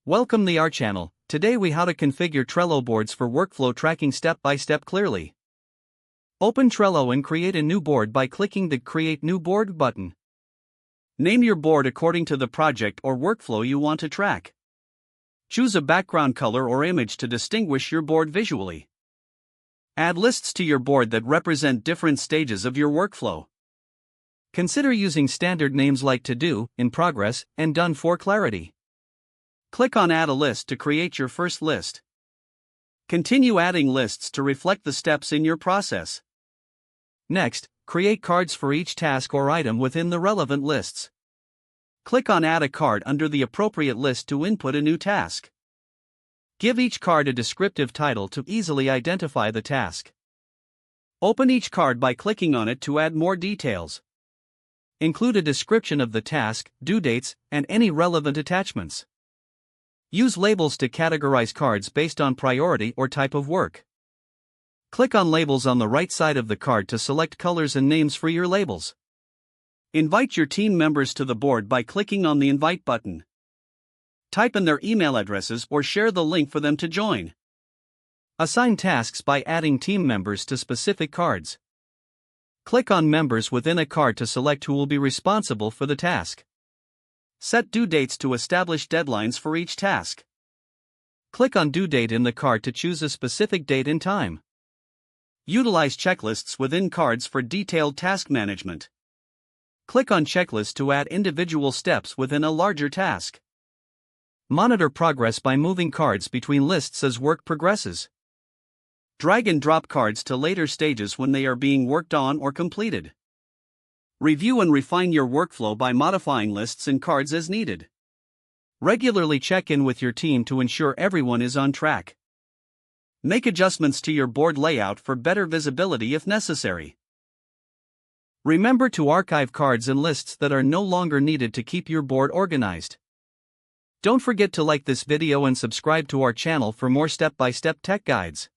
Welcome to our channel. Today we how to configure Trello boards for workflow tracking step by step clearly. Open Trello and create a new board by clicking the Create New Board button. Name your board according to the project or workflow you want to track. Choose a background color or image to distinguish your board visually. Add lists to your board that represent different stages of your workflow. Consider using standard names like To Do, In Progress, and Done for clarity. Click on Add a List to create your first list. Continue adding lists to reflect the steps in your process. Next, create cards for each task or item within the relevant lists. Click on Add a card under the appropriate list to input a new task. Give each card a descriptive title to easily identify the task. Open each card by clicking on it to add more details. Include a description of the task, due dates, and any relevant attachments. Use labels to categorize cards based on priority or type of work. Click on Labels on the right side of the card to select colors and names for your labels. Invite your team members to the board by clicking on the Invite button. Type in their email addresses or share the link for them to join. Assign tasks by adding team members to specific cards. Click on Members within a card to select who will be responsible for the task. Set due dates to establish deadlines for each task. Click on Due Date in the card to choose a specific date and time. Utilize checklists within cards for detailed task management. Click on Checklist to add individual steps within a larger task. Monitor progress by moving cards between lists as work progresses. Drag and drop cards to later stages when they are being worked on or completed. Review and refine your workflow by modifying lists and cards as needed. Regularly check in with your team to ensure everyone is on track. Make adjustments to your board layout for better visibility if necessary. Remember to archive cards and lists that are no longer needed to keep your board organized. Don't forget to like this video and subscribe to our channel for more step-by-step tech guides.